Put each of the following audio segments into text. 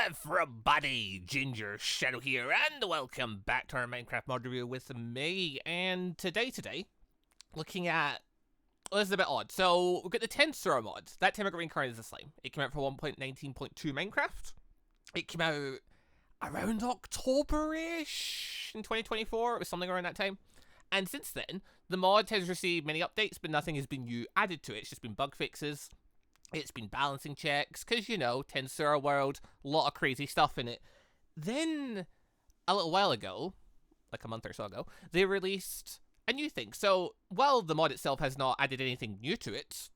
everybody, Gingershadow here, and welcome back to our Minecraft mod review with me. And today, looking at, well, this is a bit odd. So we've got the Tensura mod. That time I got reincarnated as a slime. It came out for 1.19.2 Minecraft. It came out around October-ish in 2024. It was something around that time. And since then, the mod has received many updates, but nothing has been new added to it. It's just been bug fixes. It's been balancing checks, because, you know, Tensura world, a lot of crazy stuff in it. Then, a little while ago, like a month or so ago, they released a new thing. So, while the mod itself has not added anything new to it,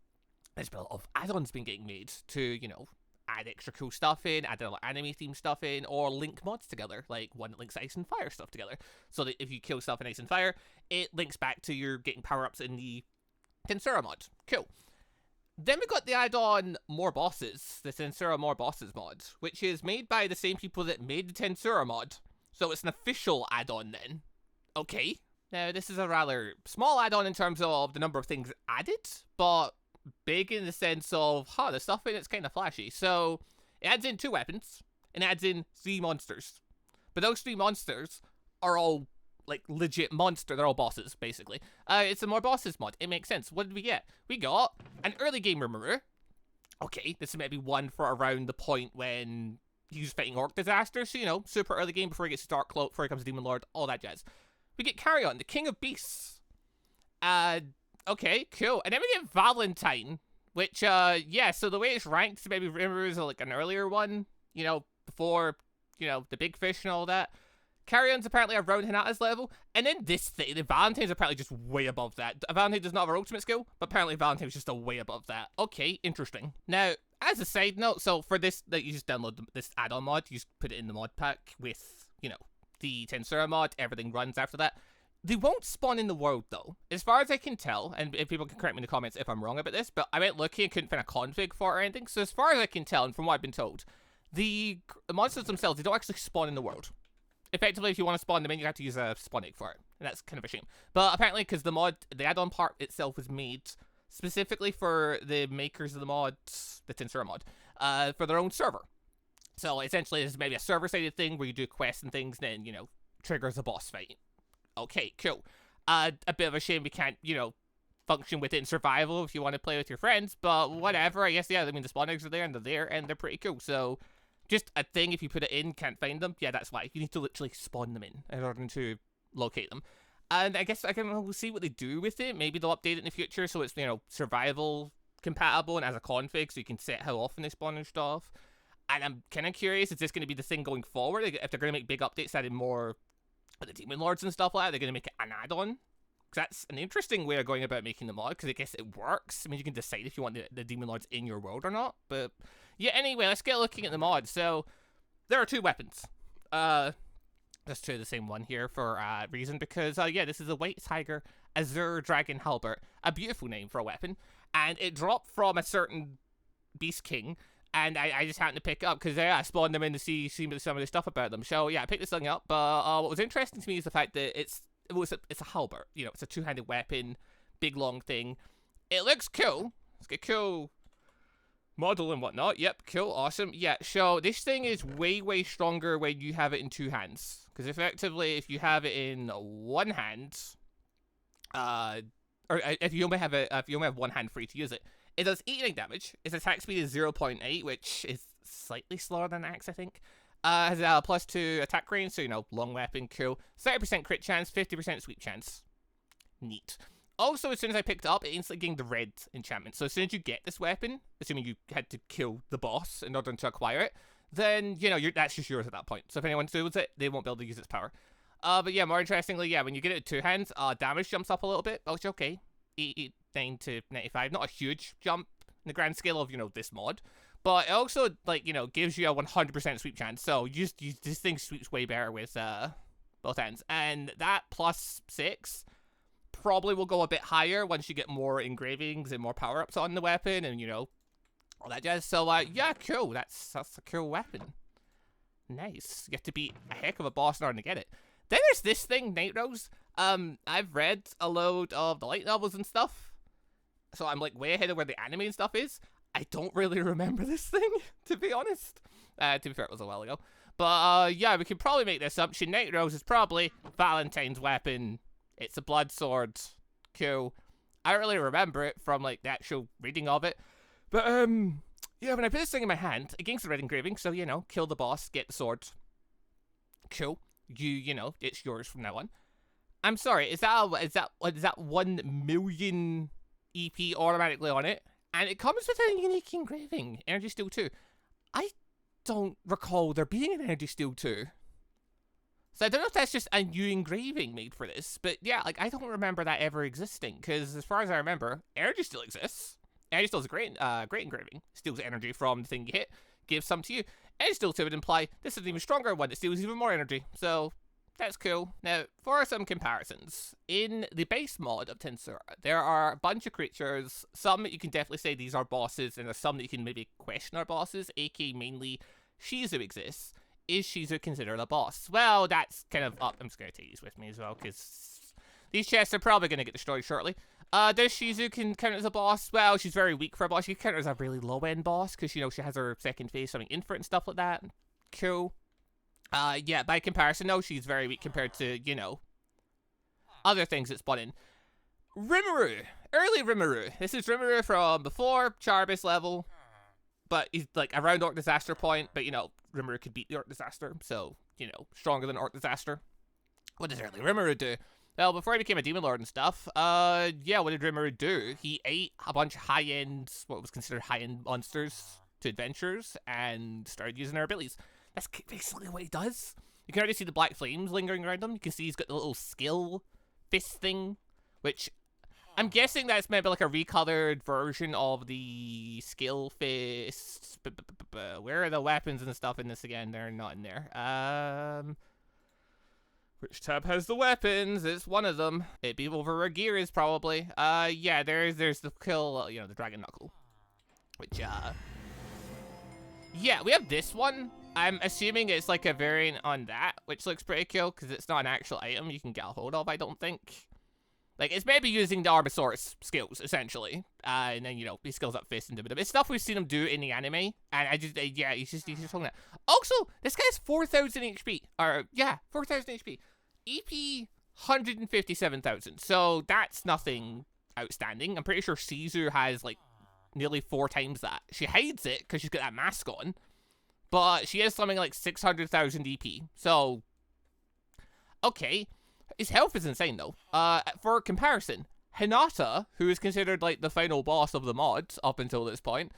there's been a lot of add-ons been getting made to, you know, add extra cool stuff in, add a lot of anime-themed stuff in, or link mods together, like one that links ice and fire stuff together. So that if you kill stuff in ice and fire, it links back to your getting power-ups in the Tensura mod. Cool. Then we got the add-on More Bosses, the Tensura More Bosses mod, which is made by the same people that made the Tensura mod. So it's an official add-on then. Okay. Now, this is a rather small add-on in terms of the number of things added, but big in the sense of, the stuff in it's kind of flashy. So, it adds in 2 weapons, and it adds in 3 monsters. But those 3 monsters are all like legit monster. They're all bosses, basically. It's a More Bosses mod. It makes sense. What did we get? We got an early game rimuru. Okay, this is maybe one for around the point when he's fighting orc disaster. So, you know, super early game before he gets to Dark Cloak, before he comes to Demon Lord, all that jazz. We get Carrion, the King of Beasts. Okay, cool. And then we get Valentine, which, yeah, so the way it's ranked, so maybe rimuru is like an earlier one, you know, before, you know, the big fish and all that. Carrion's apparently around Hinata's level, and then this thing, the Valentine's apparently just way above that. Valentine does not have an ultimate skill, but apparently Valentine's just a way above that. Okay, interesting. Now, as a side note, so for this, you just download this add-on mod, you just put it in the mod pack with, you know, the Tensura mod, everything runs after that. They won't spawn in the world, though. As far as I can tell, and if people can correct me in the comments if I'm wrong about this, but I went looking and couldn't find a config for it or anything, so as far as I can tell, and from what I've been told, the monsters themselves, they don't actually spawn in the world. Effectively, if you want to spawn them in, you have to use a spawn egg for it. And that's kind of a shame. But apparently, because the mod, the add-on part itself was made specifically for the makers of the mod, the Tensura mod, for their own server. So essentially, it's maybe a server-sided thing where you do quests and things, and then, you know, triggers a boss fight. Okay, cool. A bit of a shame we can't, you know, function within survival if you want to play with your friends, but whatever. I guess, yeah, I mean, the spawn eggs are there, and they're pretty cool, so just a thing, if you put it in, can't find them. Yeah, that's why. You need to literally spawn them in order to locate them. And I guess we'll see what they do with it. Maybe they'll update it in the future so it's, you know, survival compatible and as a config so you can set how often they spawn and stuff. And I'm kind of curious, is this going to be the thing going forward? If they're going to make big updates, adding more of the Demon Lords and stuff like that, they're going to make it an add-on? Because that's an interesting way of going about making the mod, because I guess it works. I mean, you can decide if you want the Demon Lords in your world or not, but yeah, anyway, let's get looking at the mod. So, there are 2 weapons. Just 2 of the same one here for a reason, because, yeah, this is a White Tiger Azure Dragon Halberd. A beautiful name for a weapon. And it dropped from a certain Beast King, and I just happened to pick it up, because I spawned them in to see some of the stuff about them. So, yeah, I picked this thing up, but what was interesting to me is the fact that it's a halberd. You know, it's a 2-handed weapon, big, long thing. It looks cool. It's got a cool model and whatnot. Yep, cool, awesome. Yeah, so this thing is way, way stronger when you have it in 2 hands. Because effectively, if you have it in 1 hand, or if you only have 1 hand free to use it, it does eating damage. Its attack speed is 0.8, which is slightly slower than Axe, I think. Has a +2 attack range, so, you know, long weapon, cool. 30% crit chance, 50% sweep chance. Neat. Also, as soon as I picked it up, it instantly gained the red enchantment. So as soon as you get this weapon, assuming you had to kill the boss in order to acquire it, then, you know, that's just yours at that point. So if anyone steals it, they won't be able to use its power. But yeah, more interestingly, yeah, when you get it with 2 hands, damage jumps up a little bit, which okay. 89 to 95, not a huge jump in the grand scale of, you know, this mod. But it also, like, you know, gives you a 100% sweep chance. So this thing sweeps way better with both hands. And that +6 probably will go a bit higher once you get more engravings and more power-ups on the weapon and, you know, all that jazz. So, yeah, cool. That's a cool weapon. Nice. You have to beat a heck of a boss in order to get it. Then there's this thing, Night Rose. I've read a load of the light novels and stuff, so I'm, like, way ahead of where the anime and stuff is. I don't really remember this thing, to be honest. To be fair, it was a while ago. But, yeah, we can probably make the assumption Night Rose is probably Valentine's weapon. It's a blood sword. Cool. I don't really remember it from, like, the actual reading of it. But, yeah, when I put this thing in my hand, against the red engraving, so, you know, kill the boss, get the sword. Cool. You know, it's yours from now on. I'm sorry, is that 1 million EP automatically on it? And it comes with a unique engraving, Energy Steel 2. I don't recall there being an Energy Steel 2. So I don't know if that's just a new engraving made for this, but yeah, like, I don't remember that ever existing, because as far as I remember, Energy Steel exists. Energy Steel is a great engraving. Steals energy from the thing you hit, gives some to you. Energy Steel 2 would imply this is an even stronger one that steals even more energy, so that's cool. Now, for some comparisons, in the base mod of Tensura, there are a bunch of creatures, some that you can definitely say these are bosses, and there's some that you can maybe question are bosses, aka mainly Shizu exists. Is Shizu considered a boss? Well, that's kind of up. I'm just going to take these with me as well, because these chests are probably going to get destroyed shortly. Does Shizu count as a boss? Well, she's very weak for a boss. She can count as a really low-end boss, because, you know, she has her second phase, something infinite and stuff like that. Cool. Yeah, by comparison, no, she's very weak compared to, you know, other things that spawn in. Rimuru. Early Rimuru. This is Rimuru from before Charbis level, but he's, like, around Orc Disaster point, but, you know, Rimuru could beat the Orc Disaster, so, you know, stronger than Orc Disaster. What does early Rimuru do? Well, before he became a Demon Lord and stuff, yeah, what did Rimuru do? He ate a bunch of high-end, what was considered high-end monsters to adventurers, and started using their abilities. That's basically what he does. You can already see the black flames lingering around him. You can see he's got the little skill fist thing, which I'm guessing that's maybe like a recolored version of the skill fist. Where are the weapons and stuff in this again? They're not in there. Which tab has the weapons? It's one of them. It'd be over where gear is probably. Yeah, there's the kill, you know, the Dragon Knuckle. Which, yeah, we have this one. I'm assuming it's like a variant on that, which looks pretty cool, because it's not an actual item you can get a hold of, I don't think. Like, it's maybe using the Arbosaurus skills, essentially. And then, you know, he skills up fist and do it. It's stuff we've seen him do in the anime. And I just, yeah, he's just talking that. Also, this guy's 4,000 HP. Or, yeah, 4,000 HP. EP, 157,000. So, that's nothing outstanding. I'm pretty sure Caesar has, like, nearly 4 times that. She hides it, because she's got that mask on. But she has something like 600,000 EP. So, okay. His health is insane, though. For comparison, Hinata, who is considered, like, the final boss of the mods up until this point,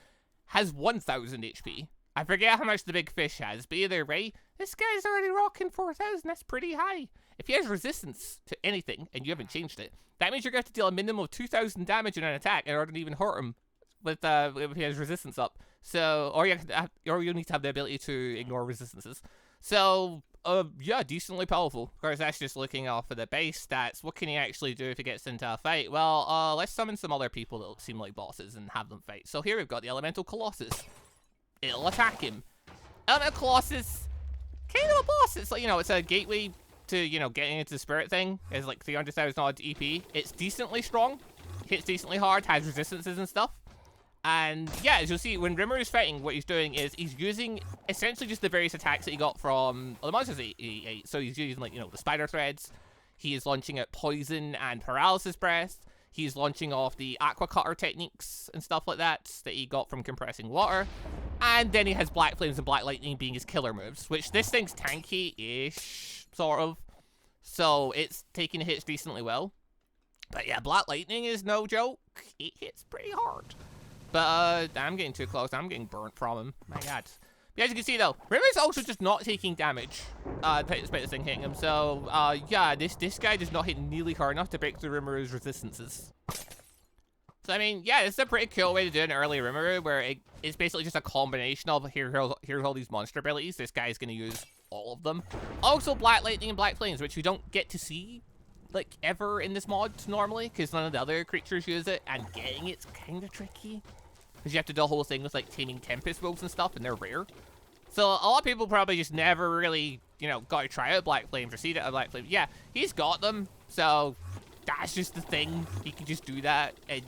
has 1,000 HP. I forget how much the big fish has, but either way, this guy's already rocking 4,000. That's pretty high. If he has resistance to anything, and you haven't changed it, that means you're going to have to deal a minimum of 2,000 damage in an attack in order to even hurt him with if he has resistance up. So, or you need to have the ability to ignore resistances. So, yeah, decently powerful. Of course, that's just looking off of the base stats. What can he actually do if he gets into a fight? Well, let's summon some other people that seem like bosses and have them fight. So here we've got the Elemental Colossus. It'll attack him. Elemental Colossus, kind of a boss. It's like, you know, it's a gateway to, you know, getting into the spirit thing. It's like 300,000 odd EP. It's decently strong. Hits decently hard, has resistances and stuff. And yeah, as you'll see, when Rimuru is fighting, what he's doing is he's using essentially just the various attacks that he got from the monsters he ate. So he's using, like, you know, the spider threads. He is launching out poison and paralysis breath. He's launching off the aqua cutter techniques and stuff like that he got from compressing water. And then he has black flames and black lightning being his killer moves, which this thing's tanky-ish, sort of. So it's taking hits decently well. But yeah, black lightning is no joke. It hits pretty hard. But, I'm getting too close. I'm getting burnt from him. My god. But as you can see, though, Rimuru's also just not taking damage, despite this thing hitting him. So, yeah, this guy does not hit nearly hard enough to break through Rimuru's resistances. So, I mean, yeah, this is a pretty cool way to do an early Rimuru, where it's basically just a combination of, here's all these monster abilities. This guy's going to use all of them. Also, Black Lightning and Black Flames, which we don't get to see, like, ever in this mod normally, because none of the other creatures use it, and getting it's kind of tricky. Because you have to do a whole thing with, like, taming Tempest wolves and stuff, and they're rare. So, a lot of people probably just never really, you know, got to try out Black Flames or see that Black Flames. Yeah, he's got them, so that's just the thing. He can just do that, and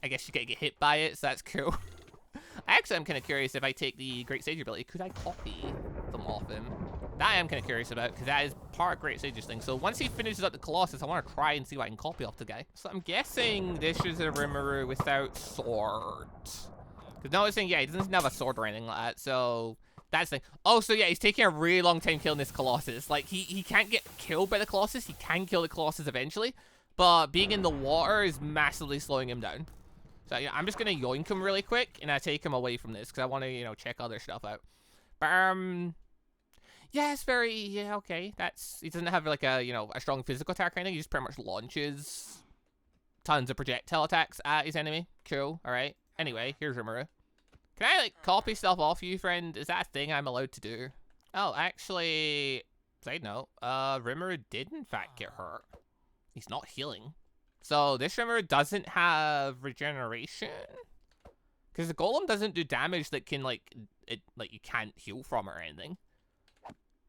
I guess you gotta get hit by it, so that's cool. Actually, I'm kind of curious if I take the Great Sage ability, could I copy them off him? That I am kind of curious about, because that is part of Great Sage's thing. So once he finishes up the Colossus, I want to try and see what I can copy off the guy. So I'm guessing this is a rimuru without sword. Because noticing, yeah, he doesn't have a sword or anything like that, so that's the thing. Oh, so yeah, he's taking a really long time killing this Colossus. Like, he can't get killed by the Colossus. He can kill the Colossus eventually, but being in the water is massively slowing him down. So yeah, I'm just gonna yoink him really quick, and I take him away from this, because I want to, you know, check other stuff out. Yeah, it's very, yeah, okay. He doesn't have, like, a, you know, a strong physical attack or anything. He just pretty much launches tons of projectile attacks at his enemy. Cool, alright. Anyway, here's Rimuru. Can I, like, copy stuff off you, friend? Is that a thing I'm allowed to do? Oh, actually, side note, Rimuru did, in fact, get hurt. He's not healing. So, this Rimuru doesn't have regeneration? Because the Golem doesn't do damage that can, like, you can't heal from or anything.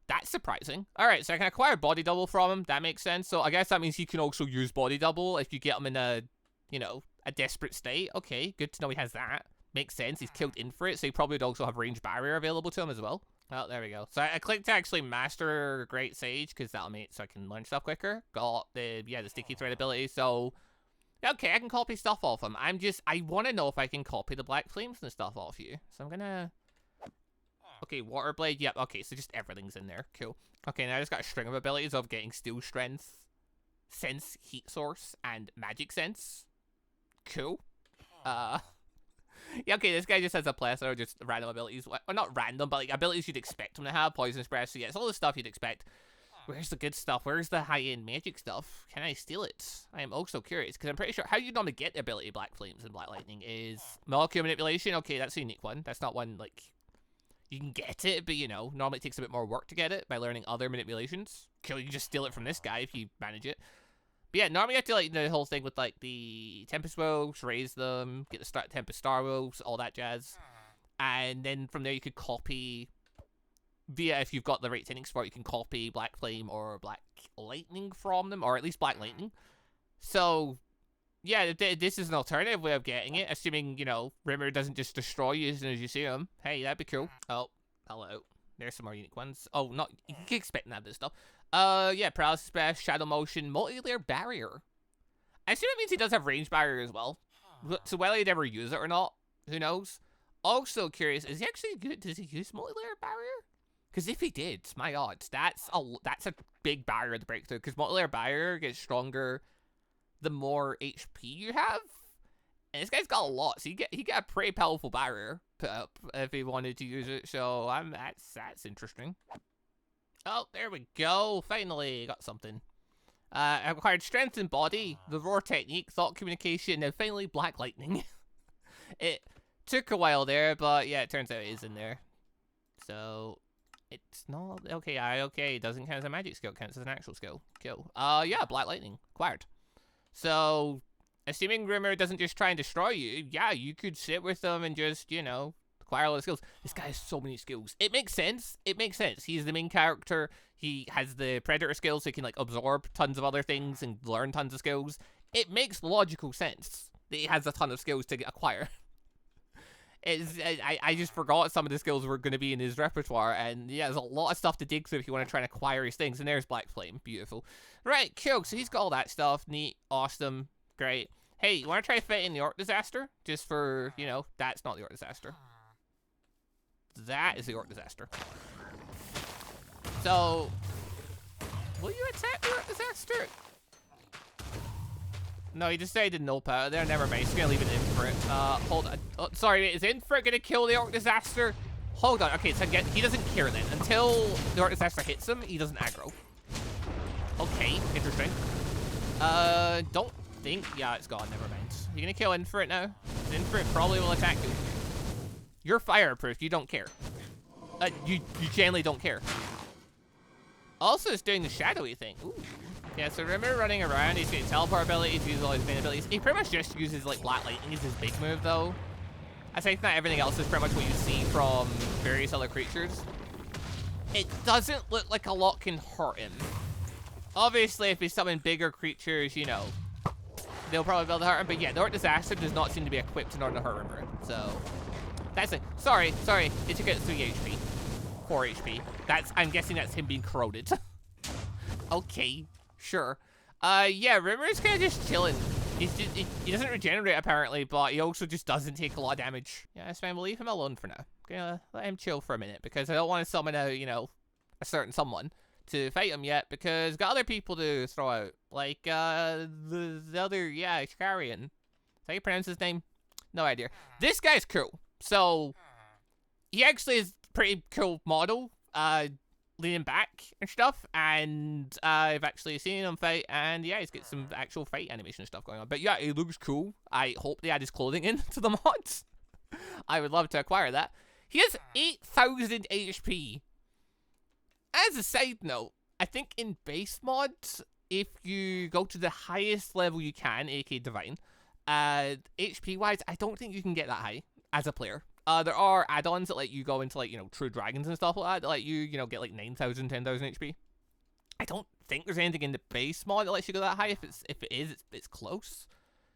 That's surprising. Alright, so I can acquire Body Double from him. That makes sense. So I guess that means he can also use Body Double if you get him in a, you know, a desperate state. Okay, good to know he has that. Makes sense. He's killed in for it, so he probably would also have range barrier available to him as well. Oh, there we go. So I clicked to actually master Great Sage, because that'll make it so I can learn stuff quicker. Got the, yeah, the Sticky Thread ability, so... Okay, I can copy stuff off him. I want to know if I can copy the Black Flames and stuff off you. So I'm gonna... Okay, Water Blade, yep, okay, so just everything's in there, cool. Okay, now I just got a string of abilities of getting Steel Strength, Sense, Heat Source, and Magic Sense. Cool. Yeah, okay, this guy just has a plethora of just random abilities. Well, not random, but like abilities you'd expect him to have. Poisonous Breath, so yeah, it's all the stuff you'd expect. Where's the good stuff? Where's the high-end magic stuff? Can I steal it? I am also curious, because I'm pretty sure how you normally get the ability Black Flames and Black Lightning is Molecule Manipulation. Okay, that's a unique one. That's not one, like... You can get it, but, you know, normally it takes a bit more work to get it by learning other manipulations. Cool, you can just steal it from this guy if you manage it. But yeah, normally you have to, like, the whole thing with, like, the Tempest Wolves, raise them, get the Tempest Star Wolves, all that jazz. And then from there you could copy, via, if you've got the right techniques for it, you can copy Black Flame or Black Lightning from them, or at least Black Lightning. So... yeah, this is an alternative way of getting it, assuming, you know, Rimuru doesn't just destroy you as soon as you see him. Hey, that'd be cool. Oh, hello. There's some more unique ones. Oh, not, you can expect that this stuff. Yeah, Paralysis Breath, Shadow Motion, Multi-Layer Barrier. I assume it means he does have range barrier as well. So whether he'd ever use it or not, who knows? Also curious, is he actually good? Does he use Multi-Layer Barrier? Because if he did, my odds, that's a big barrier to break through, because Multi-Layer Barrier gets stronger the more HP you have, and this guy's got a lot, so he got a pretty powerful barrier put up if he wanted to use it. So that's interesting. Oh, there we go. Finally got something. I acquired Strength and Body, the Roar Technique, Thought Communication, and finally Black Lightning. It took a while there, but yeah, it turns out it is in there. So it's not okay. Okay, it doesn't count as a magic skill, it counts as an actual skill. Cool. Yeah, Black Lightning acquired. So, assuming Rimuru doesn't just try and destroy you, yeah, you could sit with them and just, you know, acquire all the skills. This guy has so many skills. It makes sense. It makes sense. He's the main character. He has the Predator skills, so he can, like, absorb tons of other things and learn tons of skills. It makes logical sense that he has a ton of skills to acquire. I just forgot some of the skills were going to be in his repertoire, and yeah, there's a lot of stuff to dig through if you want to try and acquire his things, and there's Black Flame. Beautiful. Right, cool, so he's got all that stuff. Neat, awesome, great. Hey, you want to try fighting the Orc Disaster? Just for, you know, that's not the Orc Disaster. That is the Orc Disaster. So, will you attack the Orc Disaster? No, he decided to nope out of there. Never mind. He's gonna leave it in for it. Hold on. Oh, sorry, is Infrit gonna kill the Orc Disaster? Hold on. Okay, so again, he doesn't care then. Until the Orc Disaster hits him, he doesn't aggro. Okay, interesting. Don't think. Yeah, it's gone. Never mind. You gonna kill Infrit now? Infrit probably will attack you. You're fireproof. You don't care. You generally don't care. Also, it's doing the shadowy thing. Ooh. Yeah, so remember running around, he's getting teleport abilities, uses all his main abilities. He pretty much just uses, like, Black Lightning as his big move, though. I think that everything else is pretty much what you see from various other creatures. It doesn't look like a lot can hurt him. Obviously, if he's summoning bigger creatures, you know, they'll probably be able to hurt him. But yeah, the Orc Disaster does not seem to be equipped in order to hurt Rimuru. So that's it. Sorry. It took out 3 HP. 4 HP. I'm guessing that's him being corroded. Okay, sure. Yeah, Rimuru's kind of just chilling. He doesn't regenerate apparently, but he also just doesn't take a lot of damage. Yeah, that's fine. We'll leave him alone for now. I'm gonna let him chill for a minute because I don't want to summon a, you know, a certain someone to fight him yet because got other people to throw out. Like, the other, yeah, Carrion. Is that how you pronounce his name? No idea. This guy's cool. So, he actually is a pretty cool model, leaning back and stuff, and I've actually seen him fight, and yeah, he's got some actual fight animation stuff going on. But yeah, he looks cool. I hope they add his clothing into the mods. I would love to acquire that. He has 8,000 HP. As a side note, I think in base mods, if you go to the highest level you can, aka Divine, HP-wise, I don't think you can get that high as a player. There are add-ons that let you go into, like, you know, True Dragons and stuff like that let you, you know, get, like, 9,000, 10,000 HP. I don't think there's anything in the base mod that lets you go that high. If it is, it's close.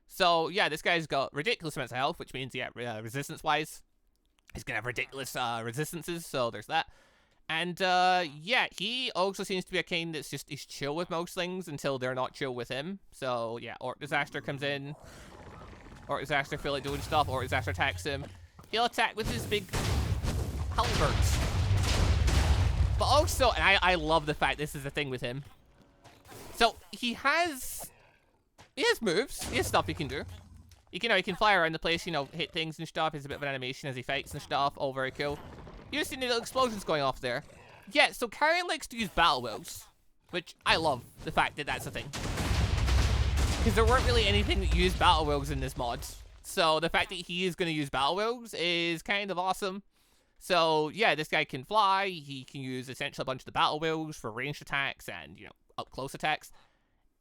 So, yeah, this guy's got ridiculous amounts of health, which means, yeah, resistance-wise, he's gonna have ridiculous resistances, so there's that. And, yeah, he also seems to be a kind that's just, he's chill with most things until they're not chill with him. So, yeah, Orc Disaster comes in. Orc Disaster feel like doing stuff. Orc Disaster attacks him. He'll attack with his big halberds. But also, and I love the fact this is the thing with him. So, he has moves. He has stuff he can do. He can fly around the place, you know, hit things and stuff. He has a bit of an animation as he fights and stuff. All very cool. You just see the little explosions going off there. Yeah, so Carrion likes to use battle wheels, which I love the fact that that's a thing. Because there weren't really anything that used battle wheels in this mod. So the fact that he is going to use battle wheels is kind of awesome. So yeah, this guy can fly. He can use essentially a bunch of the battle wheels for ranged attacks and, you know, up close attacks.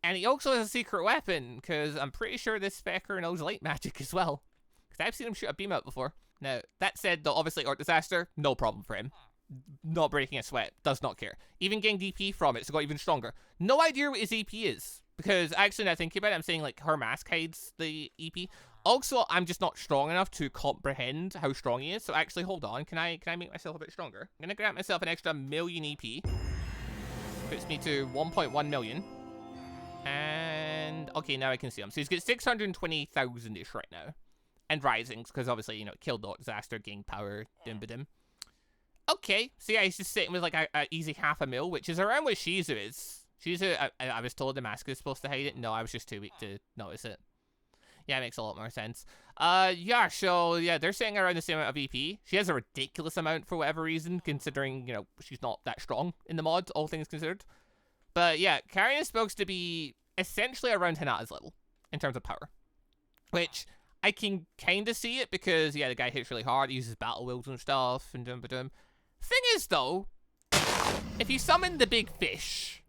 And he also has a secret weapon, because I'm pretty sure this fecker knows light magic as well. Because I've seen him shoot a beam out before. Now, that said, though, obviously, Orc Disaster, no problem for him. Not breaking a sweat, does not care. Even getting DP from it, so got even stronger. No idea what his EP is, because actually, now thinking about it, I'm saying, like, her mask hides the EP. Also, I'm just not strong enough to comprehend how strong he is, so actually, hold on, can I make myself a bit stronger? I'm gonna grant myself an extra 1,000,000 EP. Puts me to 1.1 million. And, okay, now I can see him. So he's got 620,000-ish right now. And risings, because obviously, you know, killed the Disaster, gained power, dim-ba-dim. Okay, so yeah, he's just sitting with like a easy 500,000, which is around what Shizu is. Shizu, I was told the mask is supposed to hide it. No, I was just too weak to notice it. Yeah, it makes a lot more sense. Yeah, so yeah, they're sitting around the same amount of EP. She has a ridiculous amount for whatever reason, considering, you know, she's not that strong in the mod, all things considered. But yeah, Carrion is supposed to be essentially around Hinata's level in terms of power, which I can kind of see it because, yeah, the guy hits really hard, he uses battle wheels and stuff, and dum-ba-dum. Thing is, though, if you summon the big fish,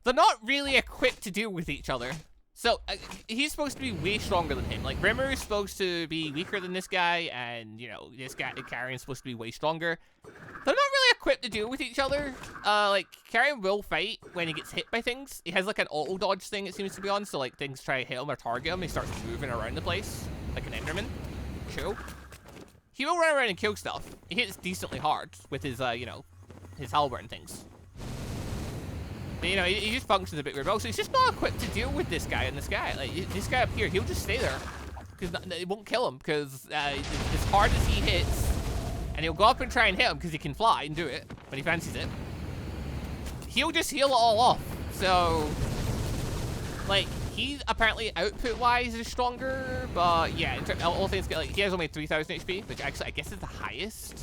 they're not really equipped to deal with each other. So, he's supposed to be way stronger than him. Like, Rimuru is supposed to be weaker than this guy, and, you know, this guy, Carrion's supposed to be way stronger. They're not really equipped to deal with each other. Like, Carrion will fight when he gets hit by things. He has, like, an auto-dodge thing it seems to be on, so, like, things try to hit him or target him, he starts moving around the place, like an Enderman. Cool. He will run around and kill stuff. He hits decently hard with his, you know, his halberd and things. But, you know, he just functions a bit weird. But also, he's just not equipped to deal with this guy and this guy. Like, this guy up here, he'll just stay there. Because it won't kill him. Because as hard as he hits, and he'll go up and try and hit him because he can fly and do it when he fancies it, he'll just heal it all off. So, like, he apparently output-wise is stronger. But, yeah, in terms, all things, like, he has only 3,000 HP, which actually, I guess, is the highest.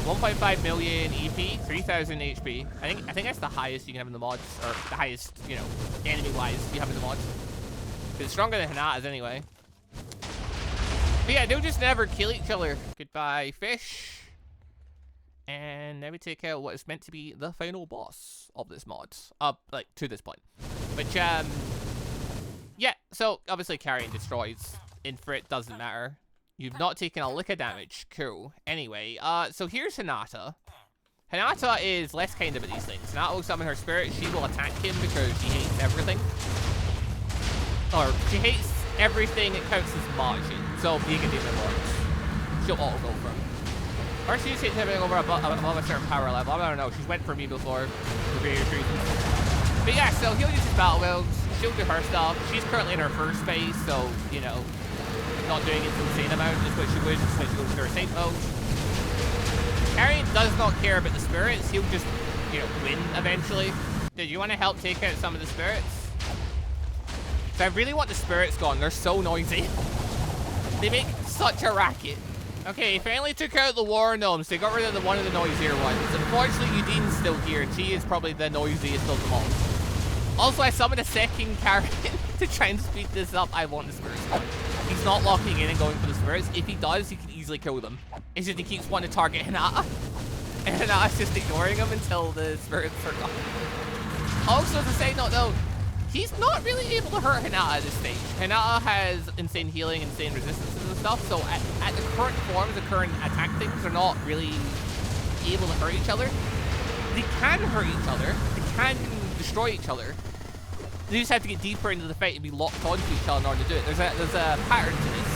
1.5 million EP, 3,000 HP. I think that's the highest you can have in the mods, or the highest, you know, enemy-wise you have in the mods. Because it's stronger than Hinata's anyway. But yeah, they'll just never kill each other. Goodbye, fish. And now we take out what is meant to be the final boss of this mod. Like, to this point. Which, yeah, so obviously Carrion destroys. Infrit doesn't matter. You've not taken a lick of damage. Cool. Anyway, so here's Hinata. Hinata is less kind of at these things. Hinata will summon her spirit. She will attack him because she hates everything. or she hates everything that counts as marching. So being a demon works. She'll auto go for him. Or she just hates everything over above a certain power level. I don't know. She's went for me before for various reasons. But yeah, so he'll use his battle wills. She'll do her stuff. She's currently in her first phase, so, you know, not doing an insane amount is what she would when she goes to her saint mode. Carrion does not care about the spirits. He'll just, you know, win eventually. Did you want to help take out some of the spirits? So I really want the spirits gone. They're so noisy. They make such a racket. Okay, finally took out the war gnomes. They got rid of one of the noisier ones. Unfortunately, Udine's still here, and she is probably the noisiest of them all. Also, I summoned a second Carrion to try and speed this up. I want the spirits. He's not locking in and going for the spirits. If he does, he can easily kill them. It's just he keeps wanting to target Hinata. And Hinata's just ignoring him until the spirits are gone. Also, as a side note, though, he's not really able to hurt Hinata at this stage. Hinata has insane healing, insane resistances and stuff, so at the current forms, the current attack things, they're not really able to hurt each other. They can hurt each other. They can destroy each other. They just have to get deeper into the fight and be locked onto each other in order to do it. There's a pattern to this.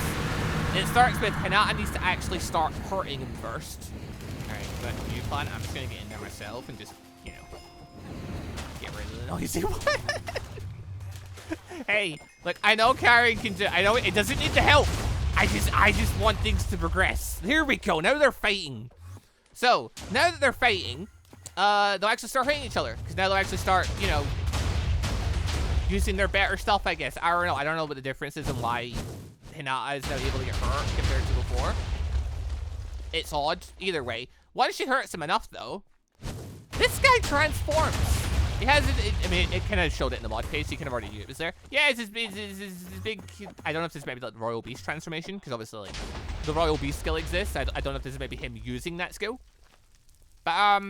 And it starts with Hinata needs to actually start hurting him first. Alright, but new plan. I'm just gonna get in there myself and just, you know, get rid of the noisy one. Hey, look, I know Carrion can do, I know it doesn't need the help. I just want things to progress. Here we go. Now they're fighting. So, now that they're fighting, they'll actually start hitting each other. Because now they'll actually start, you know, using their better stuff, I guess. I don't know. I don't know what the difference is and why Hinata is now able to get hurt compared to before. It's odd. Either way. Once she hurts him enough, though, this guy transforms. He has it, I mean, it kind of showed it in the mod page, so you kind of already knew it was there. Yeah, it's his big, I don't know if this is maybe like the Royal Beast transformation, because obviously, like, the Royal Beast skill exists. I don't know if this is maybe him using that skill. But,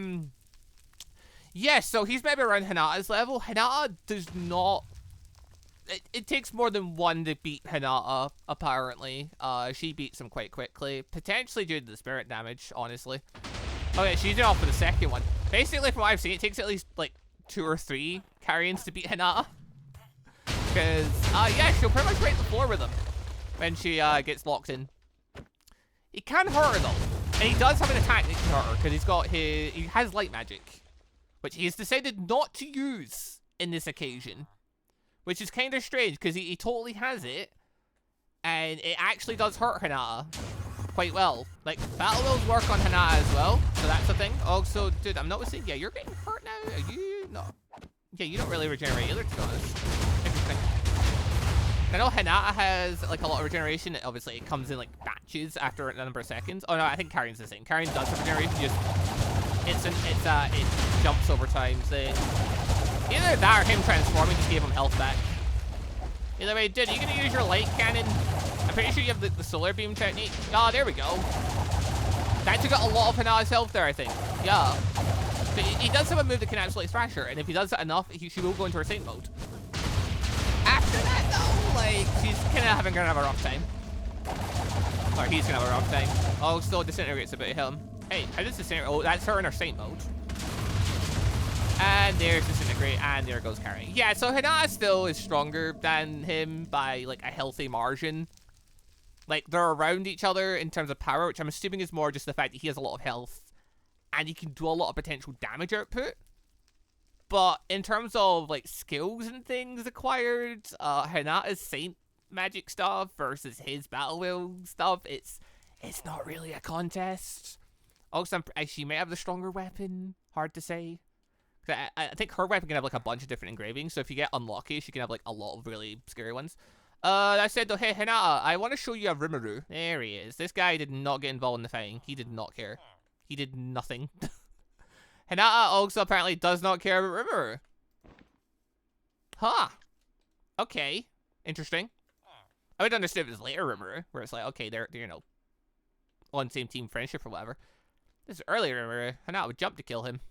yeah, so he's maybe around Hinata's level. Hinata does not, it takes more than one to beat Hinata, apparently. She beats him quite quickly, potentially due to the spirit damage, honestly. Okay, she's off for the second one. Basically, from what I've seen, it takes at least, like, 2 or 3 Carrions to beat Hinata. Because, yeah, she'll pretty much break the floor with him when she, gets locked in. He can hurt her, though. And he does have an attack that can hurt her, because he has light magic. Which he has decided not to use in this occasion. Which is kind of strange, because he totally has it. And it actually does hurt Hinata quite well. Like, battle wills work on Hinata as well, so that's a thing. Also, dude, I'm noticing, yeah, you're getting hurt now. Are you? No. Yeah, you don't really regenerate either, to be honest. Interesting. I know Hinata has, like, a lot of regeneration. Obviously, it comes in, like, batches after a number of seconds. Oh, no, I think Carrion's the same. Carrion does have regeneration, just, it jumps over time. So either that or him transforming just gave him health back. Either way, dude, are you gonna use your light cannon? I'm pretty sure you have the solar beam technique. Oh, there we go. That took out a lot of Hinata's health there, I think. Yeah. But he does have a move that can absolutely thrash her, and if he does that enough, she will go into her saint mode. After that, though, like, she's kind of gonna have a rough time. Or he's gonna have a rough time. Oh, still disintegrates a bit of him. Hey, how does disintegrate? Oh, that's her in her saint mode. And there's disintegrate, and there goes Carrion. Yeah, so Hinata still is stronger than him by, like, a healthy margin. Like, they're around each other in terms of power, which I'm assuming is more just the fact that he has a lot of health. And he can do a lot of potential damage output. But in terms of, like, skills and things acquired, Hinata's Saint magic stuff versus his Battle Wheel stuff, it's not really a contest. Also, she may have the stronger weapon. Hard to say. I think her weapon can have, like, a bunch of different engravings. So if you get unlucky, she can have, like, a lot of really scary ones. That said, though, hey, Hinata, I want to show you a rimuru. There he is. This guy did not get involved in the fighting. He did not care. He did nothing. Hinata also apparently does not care about rimuru. Huh. Okay. Interesting. I would understand if it was later rimuru, where it's like, okay, they're you know, on same team friendship or whatever. This is earlier rimuru. Hinata would jump to kill him.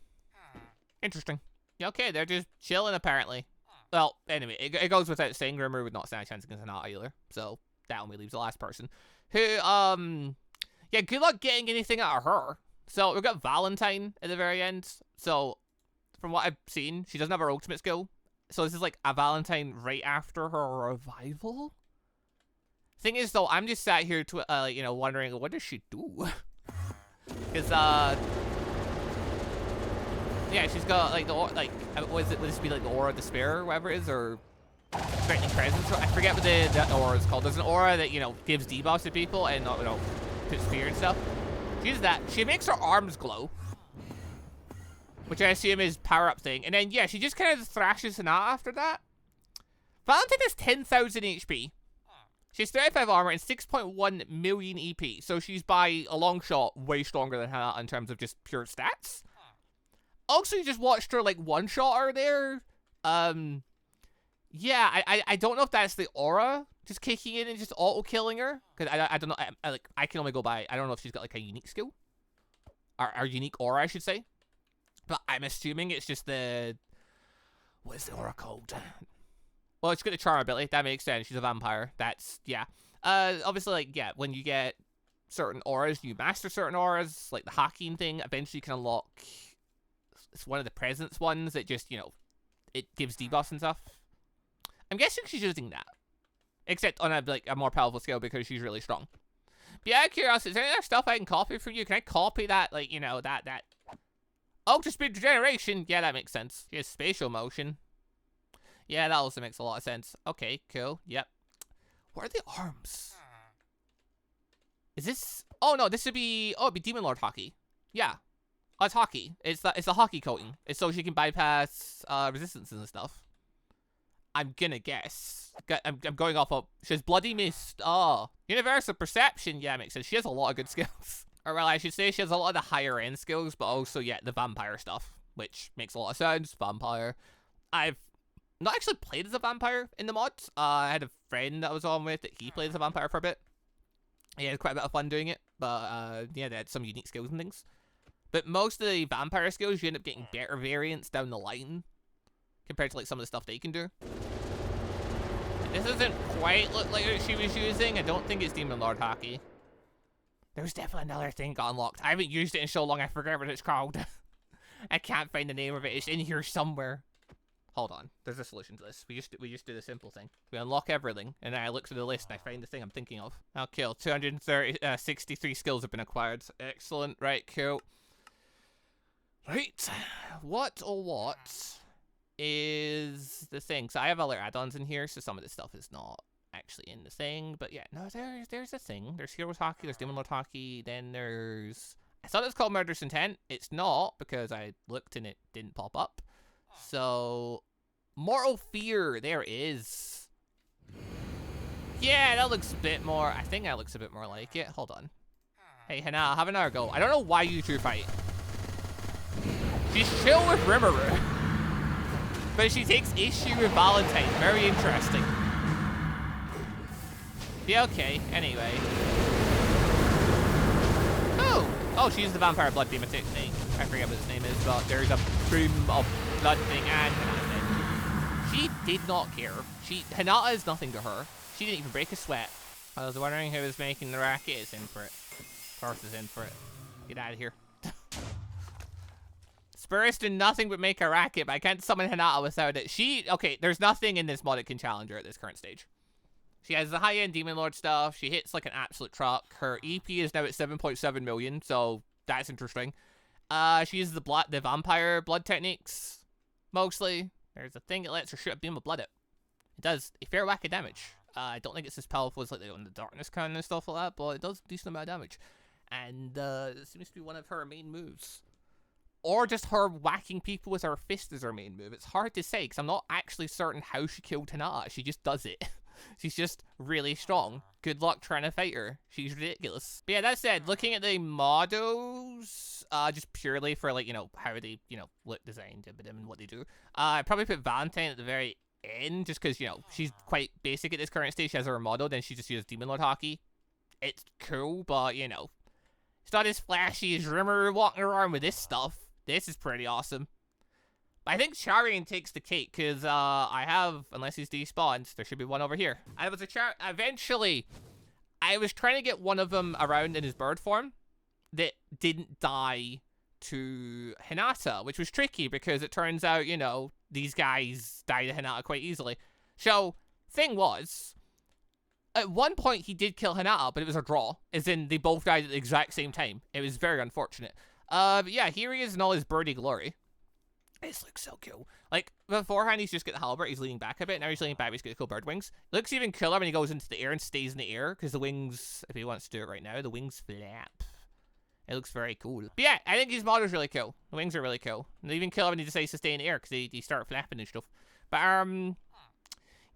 Interesting. Yeah, okay, they're just chilling apparently. Well, anyway, it goes without saying Rimuru would not stand a chance against Hinata either. So, that only leaves the last person. Who, yeah, good luck getting anything out of her. So, we've got Valentine at the very end. So, from what I've seen, she doesn't have her ultimate skill. So this is like a Valentine right after her revival. Thing is, though, I'm just sat here to, you know, wondering what does she do? Because yeah, she's got like the what is it? Would this be like the aura of despair or whatever it is, or threatening presence? I forget what the aura is called. There's an aura that, you know, gives debuffs to people and, you know, puts fear and stuff. She uses that. She makes her arms glow, which I assume is power up thing. And then yeah, she just kind of thrashes Hinata after that. Valentine has 10,000 HP. She has 35 armor and 6.1 million EP. So she's by a long shot way stronger than Hinata in terms of just pure stats. Also, you just watched her like one-shot her there. Yeah, I don't know if that's the aura just kicking in and just auto-killing her. Because I don't know, I can only go by, I don't know if she's got like a unique skill. Or unique aura, I should say. But I'm assuming it's just the, what is the aura called? Well, it's got the charm ability. That makes sense. She's a vampire. That's, yeah. Obviously, like, yeah, when you get certain auras, you master certain auras, like the hacking thing, eventually you can unlock, it's one of the presence ones that just, you know, it gives debuffs and stuff. I'm guessing she's using that. Except on a more powerful scale because she's really strong. But yeah, out of curiosity, is there any other stuff I can copy from you? Can I copy that, like, you know, that Ultra speed regeneration? Yeah, that makes sense. She has spatial motion. Yeah, that also makes a lot of sense. Okay, cool. Yep. What are the arms? Is this... Oh, no, this would be... Oh, it'd be Demon Lord Hockey. Yeah. Oh, it's Hockey. It's the Hockey coating. It's so she can bypass resistances and stuff. I'm gonna guess. I'm going off of... She has Bloody Mist. Oh. Universal Perception. Yeah, makes sense. She has a lot of good skills. Or, well, I should say she has a lot of the higher-end skills, but also, yeah, the vampire stuff. Which makes a lot of sense. Vampire. I've not actually played as a vampire in the mods. I had a friend that I was on with that he played as a vampire for a bit. He had quite a bit of fun doing it, but yeah, they had some unique skills and things. But most of the vampire skills, you end up getting better variants down the line compared to like some of the stuff they can do. This doesn't quite look like what she was using. I don't think it's Demon Lord Hockey. There's definitely another thing got unlocked. I haven't used it in so long I forget what it's called. I can't find the name of it. It's in here somewhere. Hold on, there's a solution to this. We just do the simple thing. We unlock everything, and then I look through the list and I find the thing I'm thinking of. Okay, 263 skills have been acquired. Excellent, right, cool. Right, what is the thing? So I have other add-ons in here, so some of this stuff is not actually in the thing, but yeah, no, there's a thing. There's Heroes Hockey, there's Demon Lord Hockey, then there's... I thought it was called Murderous Intent. It's not, because I looked and it didn't pop up. So, Mortal Fear, there it is. Yeah, that looks a bit more, I think that looks a bit more like it. Hold on. Hey, Hinata, have another go. I don't know why you two fight. She's chill with rimuru, but she takes issue with Valentine. Very interesting. Yeah, okay, anyway. Oh, she's the Vampire Blood Demon technique. I forget what his name is, but there's a stream of blood thing and Hinata. She did not care. Hinata is nothing to her. She didn't even break a sweat. I was wondering who was making the racket. It's in for it. Torth is in for it. Get out of here. Spurus do nothing but make a racket, but I can't summon Hinata without it. Okay, there's nothing in this mod that can challenge her at this current stage. She has the high-end Demon Lord stuff. She hits like an absolute truck. Her EP is now at 7.7 million, so that's interesting. She uses the vampire blood techniques, mostly. There's a thing that lets her shoot a beam of blood out. It does a fair whack of damage. I don't think it's as powerful as like the darkness kind and stuff like that, but it does a decent amount of damage. And it seems to be one of her main moves. Or just her whacking people with her fist as her main move. It's hard to say, because I'm not actually certain how she killed Hinata. She just does it. She's just really strong. Good luck trying to fight her. She's ridiculous. But yeah, that said, looking at the models, just purely for, like, you know, how they, you know, look designed and what they do, I'd probably put Valentine at the very end, just because, you know, she's quite basic at this current stage. She has her model, then she just uses Demon Lord Hockey. It's cool, but, you know, it's not as flashy as Rimuru walking around with this stuff. This is pretty awesome. I think Carrion takes the cake, because I have, unless he's despawned, there should be one over here. Eventually, I was trying to get one of them around in his bird form that didn't die to Hinata, which was tricky, because it turns out, you know, these guys die to Hinata quite easily. So, thing was, at one point he did kill Hinata, but it was a draw, as in they both died at the exact same time. It was very unfortunate. But yeah, here he is in all his birdie glory. This looks so cool. Like, beforehand, he's just got the halberd. He's leaning back a bit. Now he's leaning back. He's got the cool bird wings. It looks even cooler when he goes into the air and stays in the air, because the wings, if he wants to do it right now, the wings flap. It looks very cool. But yeah, I think his model's really cool. The wings are really cool. And even cooler when he decides to stay in the air, because they start flapping and stuff. But,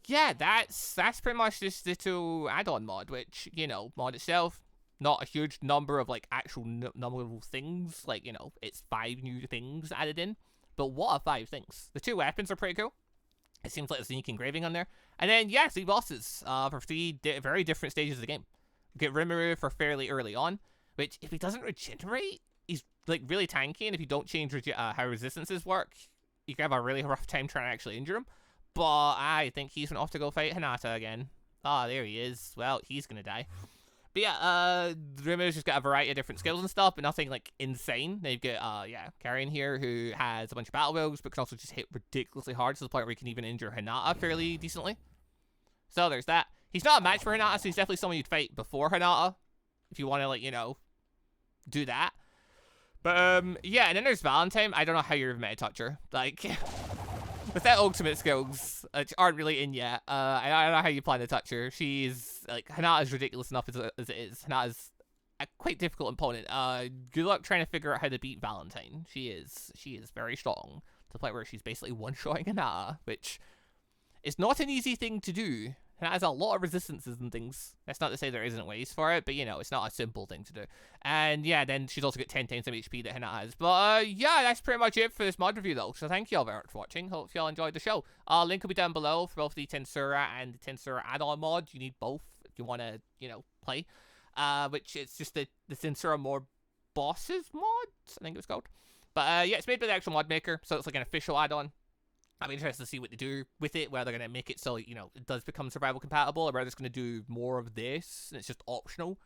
yeah, that's pretty much just the two add-on mod, which, you know, mod itself, not a huge number of, like, actual number of things. Like, you know, it's 5 new things added in. But what are 5 things? The 2 weapons are pretty cool. It seems like there's a unique engraving on there. And then, yeah, 3 bosses for 3 very different stages of the game. We get Rimuru for fairly early on, which, if he doesn't regenerate, he's, like, really tanky. And if you don't change how resistances work, you can have a really rough time trying to actually injure him. But I think he's off to go fight Hinata again. Ah, there he is. Well, he's gonna die. But yeah, Rimuru's just got a variety of different skills and stuff, but nothing, like, insane. They've got, yeah, Carrion here, who has a bunch of battle wills, but can also just hit ridiculously hard to the point where he can even injure Hinata fairly decently. So there's that. He's not a match for Hinata, so he's definitely someone you'd fight before Hinata, if you want to, like, you know, do that. But, yeah, and then there's Valentine. I don't know how you're a meta toucher. Like, with that ultimate skills, which aren't really in yet, I don't know how you plan to touch her. She's, like, Hinata's ridiculous enough as it is. Hinata's a quite difficult opponent. Good luck trying to figure out how to beat Valentine. She is very strong, to the point where she's basically one-shotting Hinata, which is not an easy thing to do. Hinata has a lot of resistances and things. That's not to say there isn't ways for it, but, you know, it's not a simple thing to do. And, yeah, then she's also got 10 times the HP that Hinata has. But, yeah, that's pretty much it for this mod review, though. So thank you all very much for watching. Hope you all enjoyed the show. Link will be down below for both the Tensura and the Tensura add-on mod. You need both if you want to, you know, play. Which it's just the Tensura more bosses mod, I think it was called. But, yeah, it's made by the actual mod maker, so it's like an official add-on. I'm interested to see what they do with it, whether they're going to make it so, you know, it does become survival compatible, or whether it's going to do more of this, and it's just optional.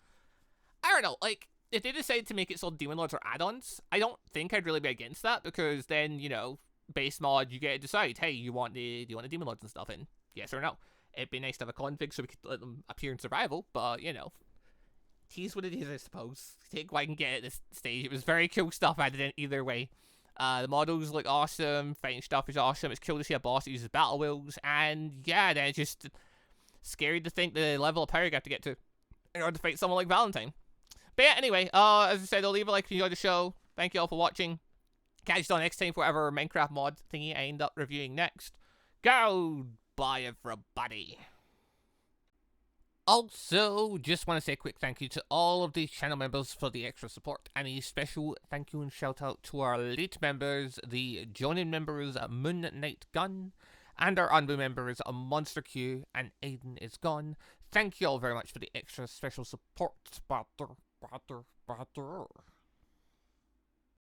I don't know, like, if they decide to make it so Demon Lords are add-ons, I don't think I'd really be against that, because then, you know, base mod, you get to decide, hey, do you want the Demon Lords and stuff in? Yes or no? It'd be nice to have a config so we could let them appear in survival, but, you know, tease what it is, I suppose. Take what I can get at this stage. It was very cool stuff added in either way. The models look awesome, fighting stuff is awesome, it's cool to see a boss that uses battle wills, and yeah, then it's just scary to think the level of power you have to get to in order to fight someone like Valentine. But yeah, anyway, as I said, I'll leave a like if you enjoyed the show. Thank you all for watching. Catch you all next time for whatever Minecraft mod thingy I end up reviewing next. Goodbye, everybody. Also, just want to say a quick thank you to all of the channel members for the extra support, and a special thank you and shout out to our elite members, the joining members Moon Knight Gun, and our ANBU members MonsterQ and AdenIsGone. Thank you all very much for the extra special support.